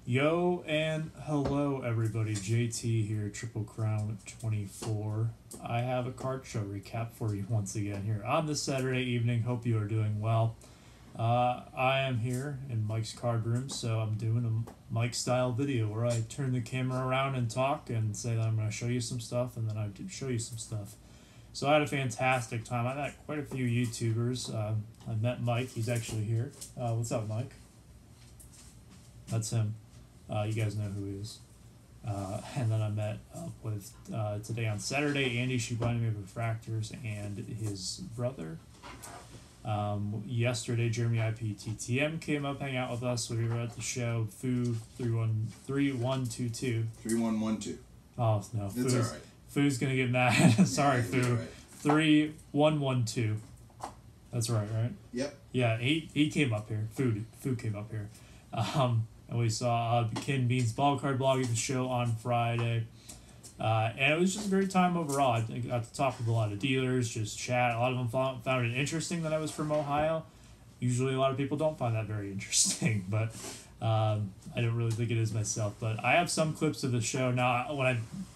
Yo and hello everybody, JT here, Triple Crown 24. I have a card show recap for you once again here on this Saturday evening. Hope you are doing well. I am here in Mike's card room, so I'm doing a Mike style video where I turn the camera around and talk and say that I'm going to show you some stuff, and then I do show you some stuff. So I had a fantastic time. I met quite a few YouTubers. I met Mike, he's actually here. What's up, Mike? That's him. You guys know who he is. And then I met up with, today on Saturday, Andy Shubanian of Refractors and his brother. Yesterday, Jeremy IPTTM came up, hang out with us. We were at the show, Foo 3122. 3112. Oh, no. That's alright. Foo's going to get mad. Sorry, Yeah, Foo. right. 3112. That's right? Yep. Yeah, he came up here. Foo came up here. And we saw Ken Bean's Ball Card Blog at the show on Friday. And it was just a great time overall. I got to talk with a lot of dealers, just chat. A lot of them found it interesting that I was from Ohio. Usually a lot of people don't find that very interesting, but I don't really think it is myself. But I have some clips of the show. Now,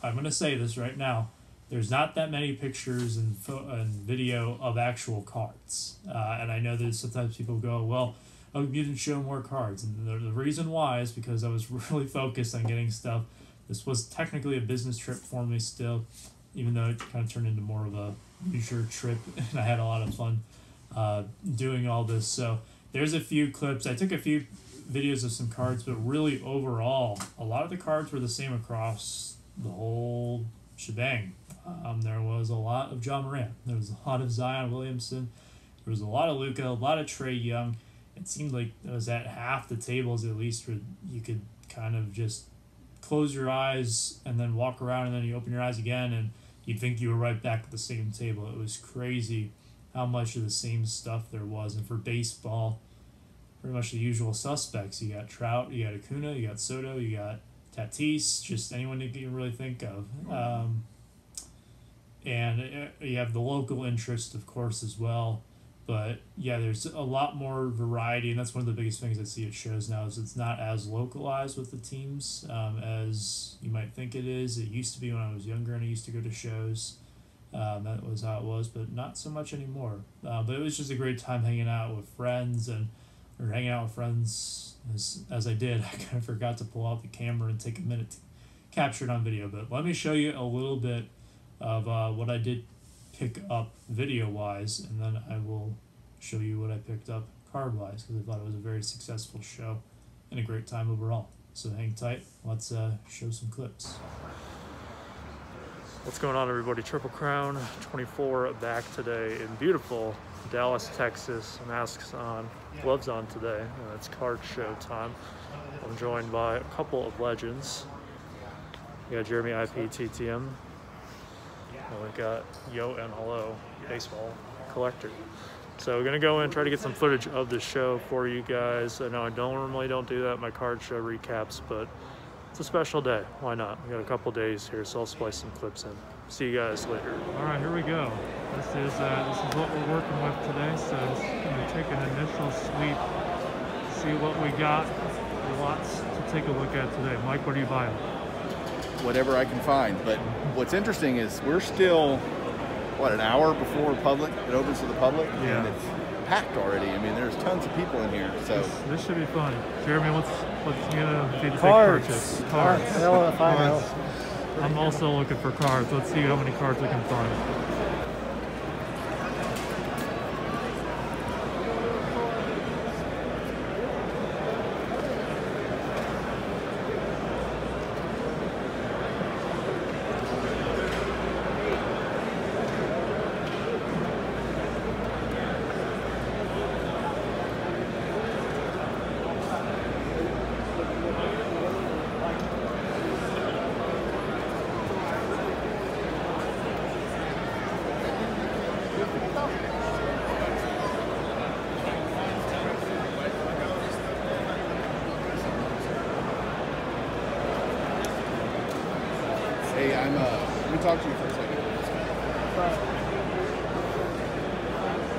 I'm going to say this right now. There's not that many pictures and video of actual cards. And I know that sometimes people go, well, oh, you didn't show more cards. And the reason why is because I was really focused on getting stuff. This was technically a business trip for me still, even though it kind of turned into more of a leisure trip. And I had a lot of fun doing all this. So there's a few clips. I took a few videos of some cards, but really overall, a lot of the cards were the same across the whole shebang. There was a lot of John Morant. There was a lot of Zion Williamson. There was a lot of Luka, a lot of Trae Young. It seemed like it was at half the tables at least where you could kind of just close your eyes and then walk around, and then you open your eyes again and you'd think you were right back at the same table. It was crazy how much of the same stuff there was. And for baseball, pretty much the usual suspects. You got Trout, you got Acuna, you got Soto, you got Tatis, just anyone you can really think of. And you have the local interest, of course, as well. But yeah, there's a lot more variety, and that's one of the biggest things I see at shows now is it's not as localized with the teams as you might think it is. It used to be when I was younger and I used to go to shows. That was how it was, but not so much anymore. But it was just a great time hanging out with friends or hanging out with friends as I did. I kind of forgot to pull out the camera and take a minute to capture it on video. But let me show you a little bit of what I did pick up video-wise, and then I will show you what I picked up card-wise, because I thought it was a very successful show and a great time overall. So hang tight. Let's show some clips. What's going on, everybody? Triple Crown 24 back today in beautiful Dallas, Texas. Masks on, gloves on today. It's card show time. I'm joined by a couple of legends. We got Jeremy IPTTM. And we got Yo and Hello, baseball collector. So we're gonna go in and try to get some footage of the show for you guys. I know I normally don't do that in my card show recaps, but it's a special day. Why not? We got a couple days here, so I'll splice some clips in. See you guys later. All right, here we go. This is what we're working with today. So just gonna take an initial sweep, see what we got. Lots to take a look at today. Mike, what are you buying? Whatever I can find. But what's interesting is we're still, what, an hour before it opens to the public? Yeah. And it's packed already. I mean, there's tons of people in here. So This should be fun. Jeremy, what's gonna be the big Cards. purchase? Cards. I don't want to find out. I'm also looking for cards. Let's see how many cards I can find. hey, let me talk to you for a second.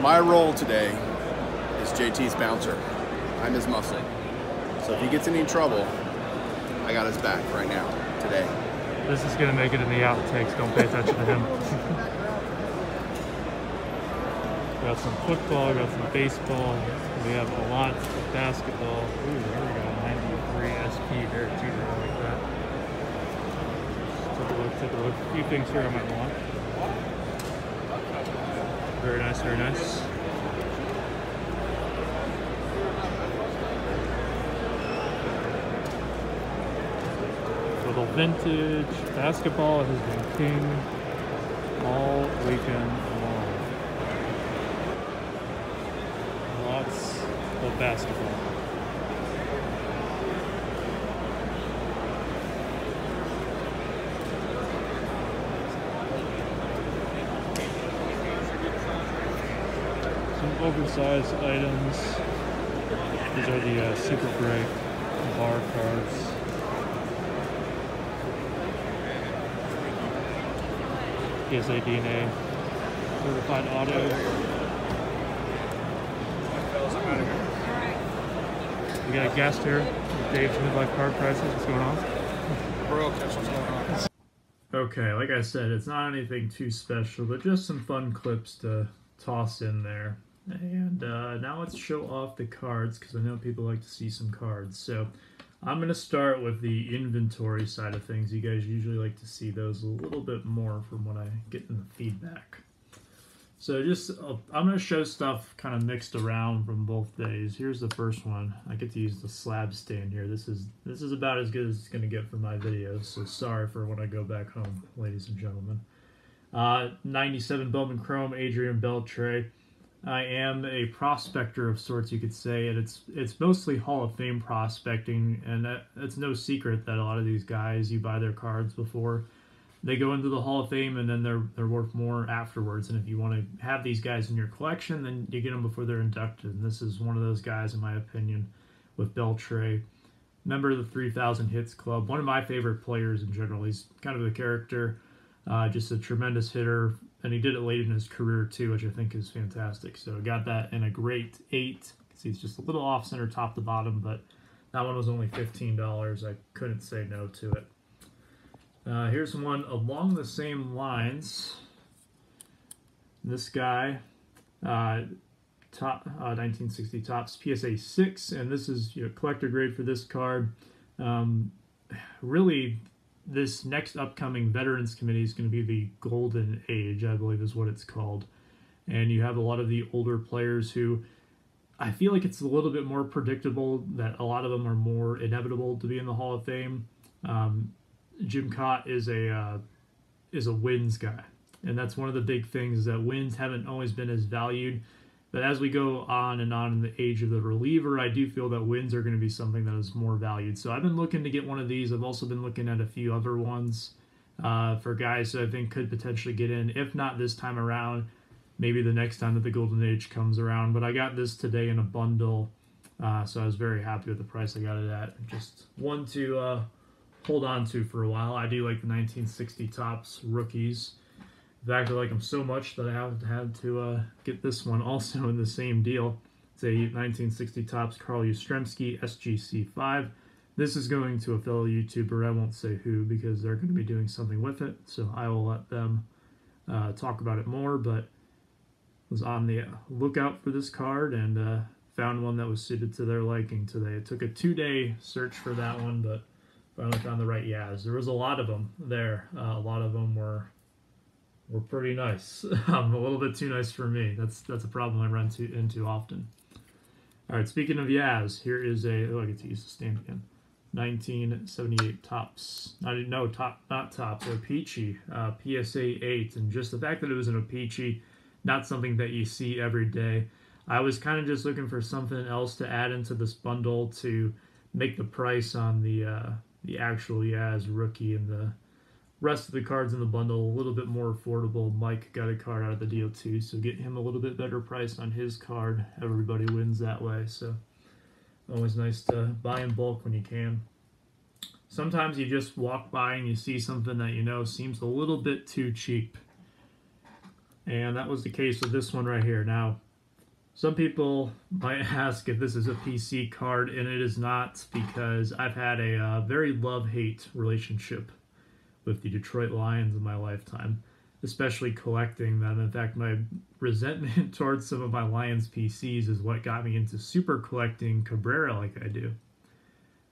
My role today is JT's bouncer. I'm his muscle. So if he gets in any trouble, I got his back right now, today. This is going to make it in the outtakes. Don't pay attention to him. Got some football, got some baseball. We have a lot of basketball. Ooh, there we go. 93 SP there, too. I like that. Take a look. A few things here I might want. Very nice, very nice. Little vintage basketball has been king all weekend long. Lots of basketball. Some oversized items. These are the Super Break bar cards. PSA DNA certified auto. We got a guest here with Dave's Midlife Card Prices. What's going on? Bro, what's going on? Okay, like I said, it's not anything too special, but just some fun clips to toss in there. And now let's show off the cards, because I know people like to see some cards. So I'm going to start with the inventory side of things. You guys usually like to see those a little bit more from what I get in the feedback. So I'm going to show stuff kind of mixed around from both days. Here's the first one. I get to use the slab stand here. This is about as good as it's going to get for my videos, so sorry for when I go back home, ladies and gentlemen. 97 Bowman Chrome, Adrian Beltre. I am a prospector of sorts, you could say, and it's mostly Hall of Fame prospecting, and it's no secret that a lot of these guys, you buy their cards before they go into the Hall of Fame, and then they're worth more afterwards. And if you want to have these guys in your collection, then you get them before they're inducted. And this is one of those guys, in my opinion, with Beltre. Member of the 3000 Hits Club. One of my favorite players in general. He's kind of a character, just a tremendous hitter. And he did it late in his career, too, which I think is fantastic. So I got that in a great 8. See, it's just a little off-center top to bottom, but that one was only $15. I couldn't say no to it. Here's one along the same lines. This guy, top 1960 Topps PSA 6, and this is collector grade for this card. Really, this next upcoming Veterans Committee is going to be the Golden Age, I believe is what it's called. And you have a lot of the older players who, I feel like it's a little bit more predictable that a lot of them are more inevitable to be in the Hall of Fame. Jim Kaat is a wins guy, and that's one of the big things, that wins haven't always been as valued. But as we go on and on in the age of the reliever, I do feel that wins are going to be something that is more valued. So I've been looking to get one of these. I've also been looking at a few other ones for guys that I think could potentially get in. If not this time around, maybe the next time that the Golden Age comes around. But I got this today in a bundle, so I was very happy with the price I got it at. Just one to hold on to for a while. I do like the 1960 Topps rookies. In fact, I like them so much that I have had to get this one also in the same deal. It's a 1960 Topps Carl Yastrzemski SGC5. This is going to a fellow YouTuber. I won't say who, because they're going to be doing something with it, so I will let them talk about it more. But was on the lookout for this card and found one that was suited to their liking today. It took a 2-day search for that one, but finally found the right Yaz. There was a lot of them there. A lot of them were pretty nice. A little bit too nice for me. That's a problem I run into often. All right, speaking of Yaz, here is I get to use the stand again. 1978 Topps. Not Topps, O-Pee-Chee, PSA 8. And just the fact that it was an O-Pee-Chee, not something that you see every day. I was kind of just looking for something else to add into this bundle to make the price on the actual Yaz rookie and the rest of the cards in the bundle a little bit more affordable. Mike got a card out of the deal too, so get him a little bit better price on his card. Everybody wins that way, so always nice to buy in bulk when you can. Sometimes you just walk by and you see something that you know seems a little bit too cheap. And that was the case with this one right here. Now, Some people might ask if this is a PC card, and it is not, because I've had a very love-hate relationship with the Detroit Lions in my lifetime, especially collecting them. In fact, my resentment towards some of my Lions PCs is what got me into super collecting Cabrera like I do.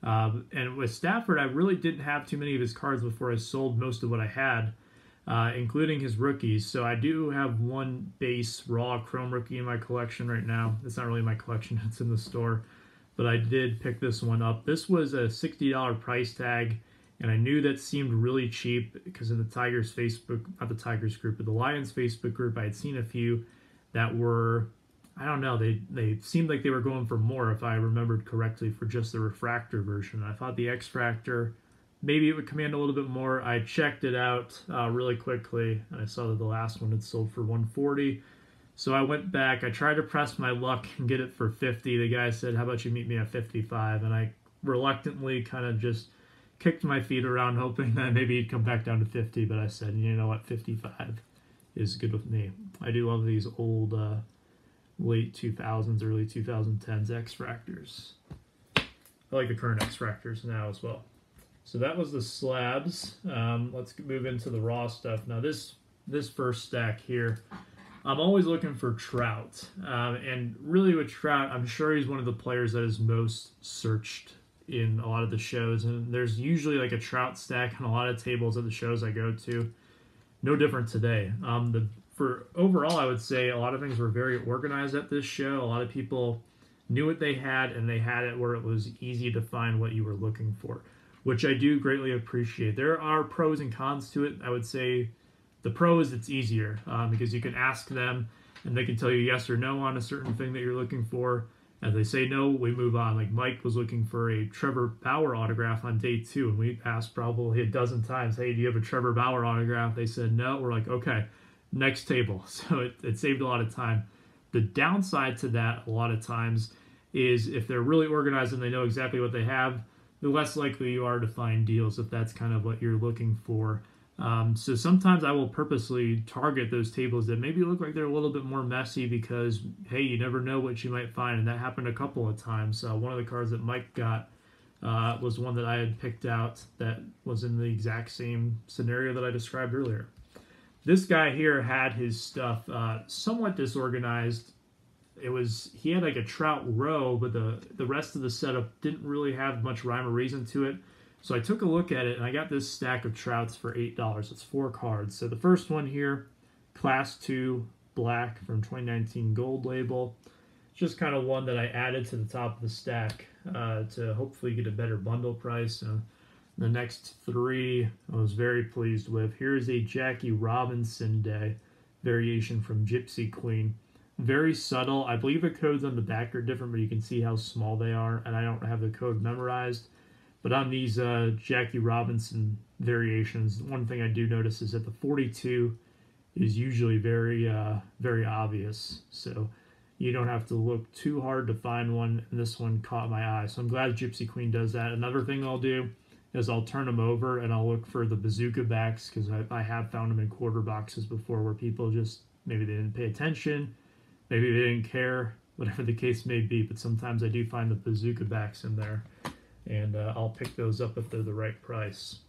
And with Stafford, I really didn't have too many of his cards before I sold most of what I had, including his rookies. So I do have one base raw chrome rookie in my collection right now. It's not really my collection, it's in the store. But I did pick this one up. This was a $60 price tag, and I knew that seemed really cheap because in the Tigers Facebook, not the Tigers group, but the Lions Facebook group, I had seen a few that were, I don't know, they seemed like they were going for more, if I remembered correctly, for just the refractor version. I thought the X-Fractor, maybe it would command a little bit more. I checked it out really quickly, and I saw that the last one had sold for $140. So I went back. I tried to press my luck and get it for $50. The guy said, how about you meet me at $55? And I reluctantly kind of just kicked my feet around, hoping that maybe he'd come back down to $50. But I said, you know what, $55 is good with me. I do love these old late 2000s, early 2010s X-Fractors. I like the current X-Fractors now as well. So that was the slabs. Let's move into the raw stuff. Now this first stack here, I'm always looking for Trout. And really with Trout, I'm sure he's one of the players that is most searched in a lot of the shows. And there's usually like a Trout stack on a lot of tables at the shows I go to. No different today. For overall, I would say a lot of things were very organized at this show. A lot of people knew what they had, and they had it where it was easy to find what you were looking for, which I do greatly appreciate. There are pros and cons to it. I would say the pros, it's easier because you can ask them, and they can tell you yes or no on a certain thing that you're looking for. And they say no, we move on. Like Mike was looking for a Trevor Bauer autograph on day 2, and we asked probably a dozen times, hey, do you have a Trevor Bauer autograph? They said no. We're like, okay, next table. So it saved a lot of time. The downside to that a lot of times is if they're really organized and they know exactly what they have, the less likely you are to find deals if that's kind of what you're looking for. So sometimes I will purposely target those tables that maybe look like they're a little bit more messy because, hey, you never know what you might find. And that happened a couple of times. One of the cards that Mike got was one that I had picked out that was in the exact same scenario that I described earlier. This guy here had his stuff somewhat disorganized. He had like a Trout row, but the rest of the setup didn't really have much rhyme or reason to it. So I took a look at it, and I got this stack of Trouts for $8. It's 4 cards. So the first one here, Class 2 Black from 2019 Gold Label. It's just kind of one that I added to the top of the stack to hopefully get a better bundle price. The next 3 I was very pleased with. Here's a Jackie Robinson Day variation from Gypsy Queen. Very subtle. I believe the codes on the back are different, but you can see how small they are, and I don't have the code memorized. But on these Jackie Robinson variations, one thing I do notice is that the 42 is usually very, very obvious. So you don't have to look too hard to find one, and this one caught my eye. So I'm glad Gypsy Queen does that. Another thing I'll do is I'll turn them over and I'll look for the bazooka backs, because I have found them in quarter boxes before where people just, maybe they didn't pay attention, maybe they didn't care, whatever the case may be. But sometimes I do find the bazooka backs in there, and I'll pick those up if they're the right price.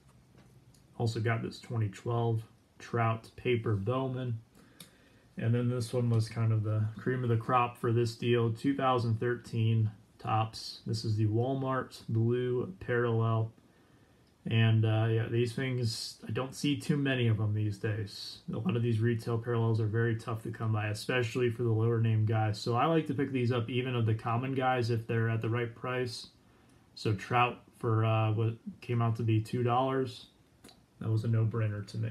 Also got this 2012 Trout Paper Bowman. And then this one was kind of the cream of the crop for this deal, 2013 Topps. This is the Walmart Blue Parallel. And yeah, these things, I don't see too many of them these days. A lot of these retail parallels are very tough to come by, especially for the lower name guys. So I like to pick these up even of the common guys if they're at the right price. So Trout for what came out to be $2, that was a no-brainer to me.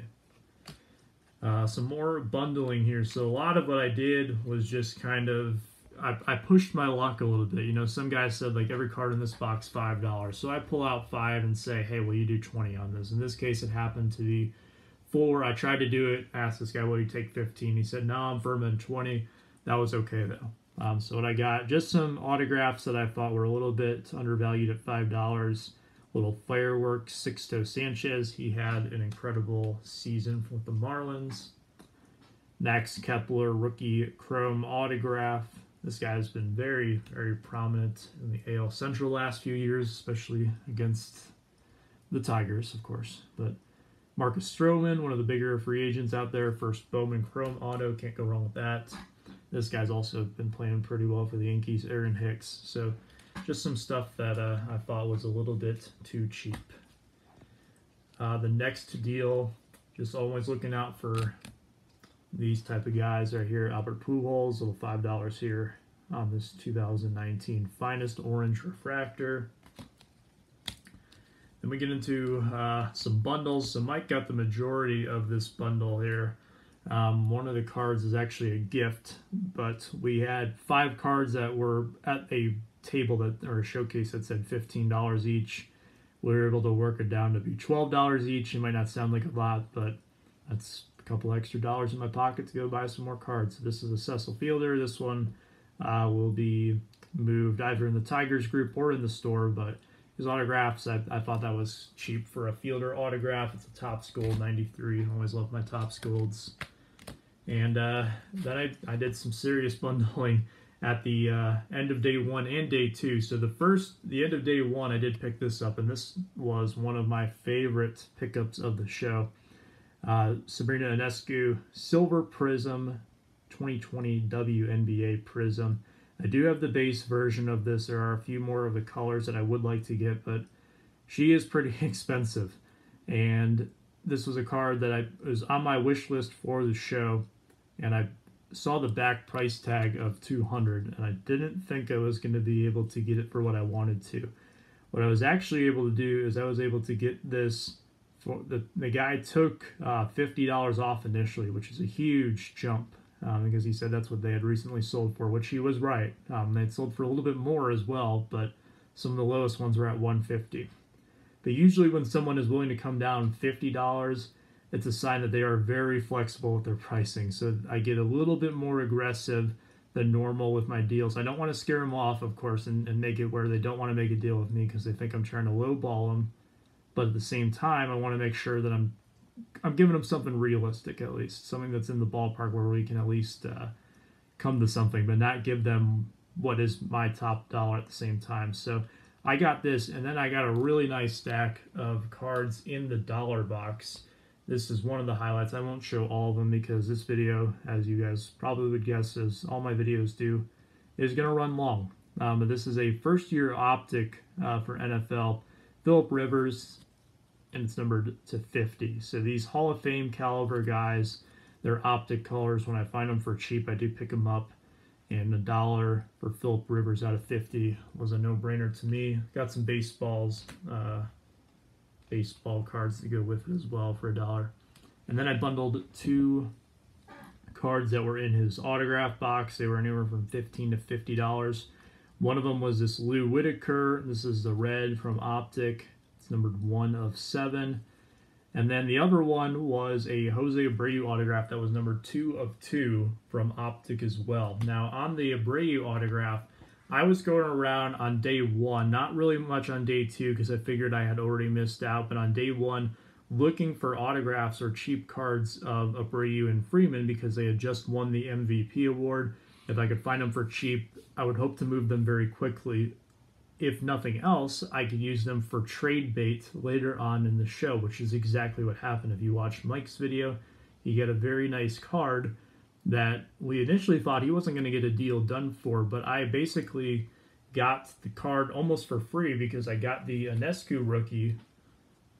Some more bundling here. So a lot of what I did was just kind of, I pushed my luck a little bit. You know, some guys said like every card in this box $5. So I pull out 5 and say, hey, will you do 20 on this? In this case, it happened to be 4. I tried to do it, asked this guy, will you take 15? He said, no, I'm firm in 20. That was okay though. So what I got, just some autographs that I thought were a little bit undervalued at $5. Little Fireworks, Sixto Sanchez. He had an incredible season with the Marlins. Max Kepler, rookie chrome autograph. This guy has been very, very prominent in the AL Central the last few years, especially against the Tigers, of course. But Marcus Stroman, one of the bigger free agents out there, first Bowman Chrome auto, can't go wrong with that. This guy's also been playing pretty well for the Yankees, Aaron Hicks. So just some stuff that I thought was a little bit too cheap. The next deal, just always looking out for these type of guys right here. Albert Pujols, little $5 here on this 2019 Finest Orange Refractor. Then we get into some bundles. So Mike got the majority of this bundle here. One of the cards is actually a gift, but we had 5 cards that were at a table that, or a showcase that said $15 each. We were able to work it down to be $12 each. It might not sound like a lot, but that's a couple extra dollars in my pocket to go buy some more cards. So this is a Cecil Fielder. This one will be moved either in the Tigers group or in the store, but his autographs, I thought that was cheap for a Fielder autograph. It's a Topps Gold 93. I always love my Topps Golds. And then I did some serious bundling at the end of day 1 and day 2. So the end of day 1, I did pick this up, and this was one of my favorite pickups of the show. Sabrina Ionescu Silver Prism 2020 WNBA Prism. I do have the base version of this. There are a few more of the colors that I would like to get, but she is pretty expensive. And this was a card that was on my wish list for the show, and I saw the back price tag of $200, and I didn't think I was going to be able to get it for what I wanted to. What I was actually able to do is I was able to get this for the guy took $50 off initially, which is a huge jump. Because he said that's what they had recently sold for, which he was right. They'd sold for a little bit more as well, but some of the lowest ones were at $150. But usually when someone is willing to come down $50, it's a sign that they are very flexible with their pricing. So I get a little bit more aggressive than normal with my deals. I don't want to scare them off, of course, and make it where they don't want to make a deal with me because they think I'm trying to lowball them. But at the same time, I want to make sure that I'm giving them something realistic, at least something that's in the ballpark where we can at least come to something, but not give them what is my top dollar at the same time. So I got this, and then I got a really nice stack of cards in the dollar box. This is one of the highlights. I won't show all of them because this video, as you guys probably would guess, as all my videos do, is going to run long. But this is a first-year optic for NFL. Phillip Rivers, and it's numbered to 50. So these Hall of Fame caliber guys, they're optic colors. When I find them for cheap, I do pick them up. And $1 for Phillip Rivers out of 50 was a no-brainer to me. Got some baseball cards to go with it as well for $1. And then I bundled 2 cards that were in his autograph box. They were anywhere from $15 to $50. One of them was this Lou Whitaker. This is the red from Optic. Numbered 1 of 7. And then the other one was a Jose Abreu autograph that was numbered 2 of 2 from Optic as well. Now on the Abreu autograph, I was going around on day 1, not really much on day 2 because I figured I had already missed out, but on day 1 looking for autographs or cheap cards of Abreu and Freeman because they had just won the MVP award. If I could find them for cheap, I would hope to move them very quickly. If nothing else, I could use them for trade bait later on in the show, which is exactly what happened. If you watched Mike's video, he got a very nice card that we initially thought he wasn't going to get a deal done for, but I basically got the card almost for free because I got the Ionescu rookie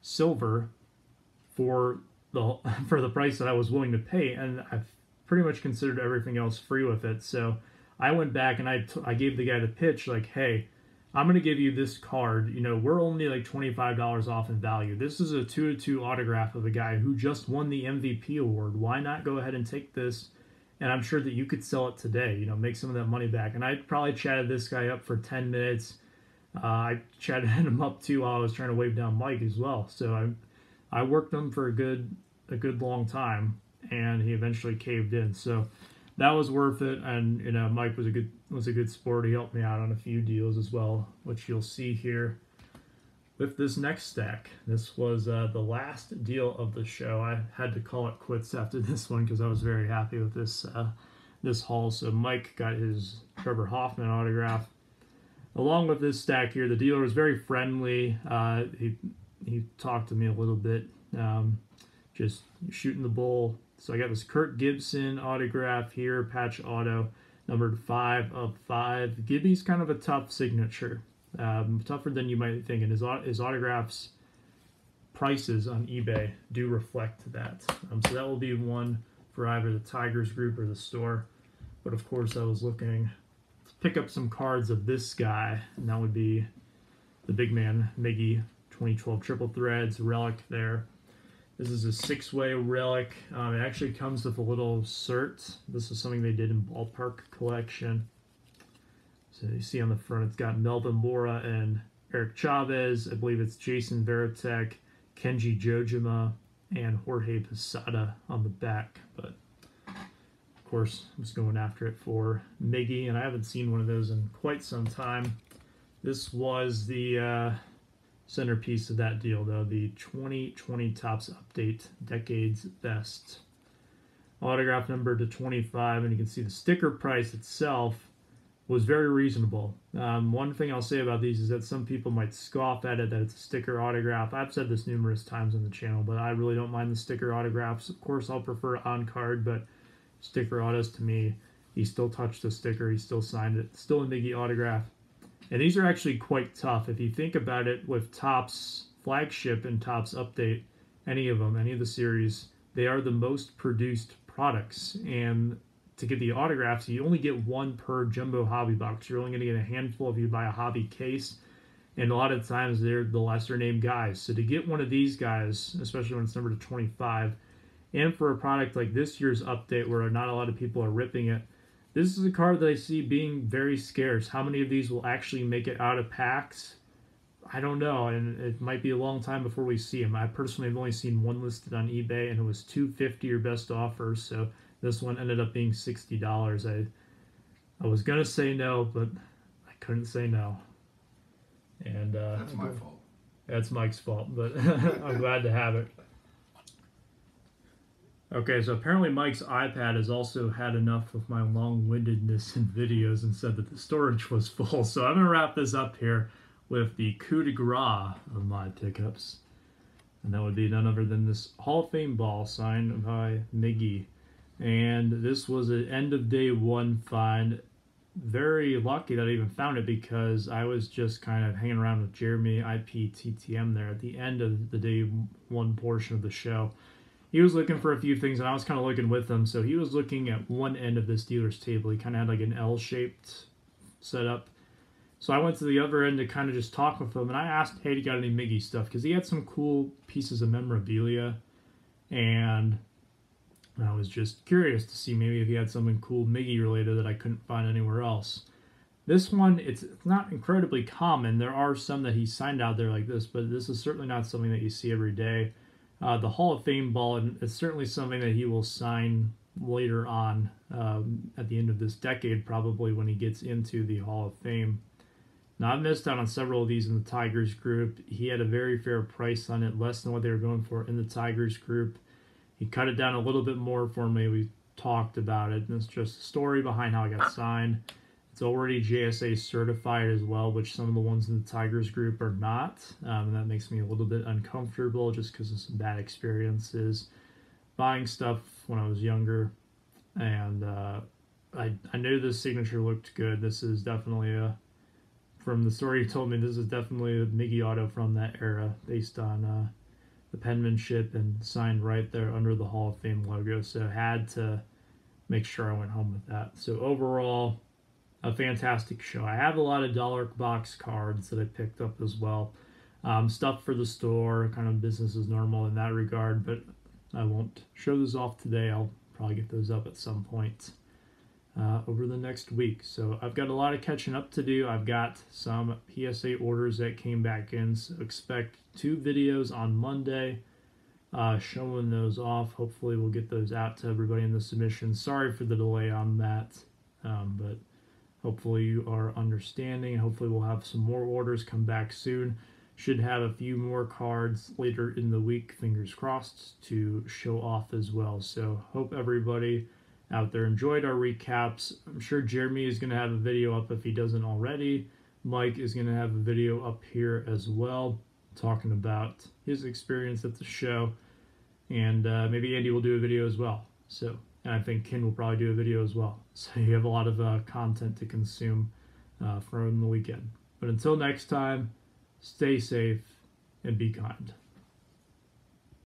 silver for the price that I was willing to pay, and I've pretty much considered everything else free with it. So I went back and I gave the guy the pitch like, hey, I'm going to give you this card. You know, we're only like $25 off in value. This is a 2-of-2 autograph of a guy who just won the MVP award. Why not go ahead and take this? And I'm sure that you could sell it today, you know, make some of that money back. And I probably chatted this guy up for 10 minutes. I chatted him up too while I was trying to wave down Mike as well. So I worked him for a good long time, and he eventually caved in. So that was worth it, and you know, Mike was a good sport. He helped me out on a few deals as well, which you'll see here with this next stack. This was the last deal of the show. I had to call it quits after this one because I was very happy with this this haul. So Mike got his Trevor Hoffman autograph. Along with this stack here, the dealer was very friendly. He talked to me a little bit, just shooting the bull. So I got this Kirk Gibson autograph here, patch auto, numbered 5 of 5. Gibby's kind of a tough signature, tougher than you might think, and his autographs prices on eBay do reflect that. So that will be one for either the Tigers group or the store. But of course, I was looking to pick up some cards of this guy, and that would be the big man, Miggy, 2012 Triple Threads relic there. This is a 6-way relic. It actually comes with a little cert. This is something they did in Ballpark Collection. So you see on the front, it's got Melvin Mora and Eric Chavez. I believe it's Jason Varitek, Kenji Jojima, and Jorge Posada on the back. But of course, I was going after it for Miggy, and I haven't seen one of those in quite some time. This was the centerpiece of that deal, though, the 2020 Topps Update Decades Best. Autograph number to 25, and you can see the sticker price itself was very reasonable. One thing I'll say about these is that some people might scoff at it, that it's a sticker autograph. I've said this numerous times on the channel, but I really don't mind the sticker autographs. Of course, I'll prefer on-card, but sticker autos to me, he still touched the sticker, he still signed it, still a Miggy autograph. And these are actually quite tough. If you think about it, with Topps Flagship and Topps Update, any of them, any of the series, they are the most produced products. And to get the autographs, you only get one per jumbo hobby box. You're only going to get a handful if you buy a hobby case. And a lot of times they're the lesser named guys. So to get one of these guys, especially when it's numbered to 25, and for a product like this year's update where not a lot of people are ripping it, this is a card that I see being very scarce. How many of these will actually make it out of packs? I don't know, and it might be a long time before we see them. I personally have only seen one listed on eBay, and it was $250 or best offer, so this one ended up being $60. I was going to say no, but I couldn't say no. And that's my fault. That's Mike's fault, but I'm glad to have it. Okay, so apparently Mike's iPad has also had enough of my long-windedness in videos and said that the storage was full. So I'm going to wrap this up here with the coup de grace of my pickups. And that would be none other than this Hall of Fame ball signed by Miggy. And this was an end of day one find. Very lucky that I even found it because I was just kind of hanging around with Jeremy IPTTM there at the end of the day one portion of the show. He was looking for a few things, and I was kind of looking with him. So he was looking at one end of this dealer's table. He kind of had like an L-shaped setup. So I went to the other end to kind of just talk with him, and I asked, hey, you got any Miggy stuff? Because he had some cool pieces of memorabilia, and I was just curious to see maybe if he had something cool Miggy related that I couldn't find anywhere else. This one, it's not incredibly common. There are some that he signed out there like this, but this is certainly not something that you see every day. The Hall of Fame ball, and it's certainly something that he will sign later on at the end of this decade, probably when he gets into the Hall of Fame. Now, I've missed out on several of these in the Tigers group. He had a very fair price on it, less than what they were going for in the Tigers group. He cut it down a little bit more for me. We talked about it, and it's just a story behind how I got signed. It's already JSA certified as well, which some of the ones in the Tigers group are not. And that makes me a little bit uncomfortable just because of some bad experiences buying stuff when I was younger. And I knew this signature looked good. This is definitely from the story you told me, this is definitely a Miggy auto from that era based on the penmanship and signed right there under the Hall of Fame logo. So had to make sure I went home with that. So overall, a fantastic show. I have a lot of dollar box cards that I picked up as well. Stuff for the store, kind of business as normal in that regard, but I won't show those off today. I'll probably get those up at some point over the next week. So I've got a lot of catching up to do. I've got some PSA orders that came back in, so expect 2 videos on Monday showing those off. Hopefully we'll get those out to everybody in the submission. Sorry for the delay on that, but hopefully you are understanding. Hopefully we'll have some more orders come back soon. Should have a few more cards later in the week, fingers crossed, to show off as well. So hope everybody out there enjoyed our recaps. I'm sure Jeremy is going to have a video up if he doesn't already. Mike is going to have a video up here as well, talking about his experience at the show. And maybe Andy will do a video as well. So, and I think Ken will probably do a video as well. So you have a lot of content to consume from the weekend. But until next time, stay safe and be kind.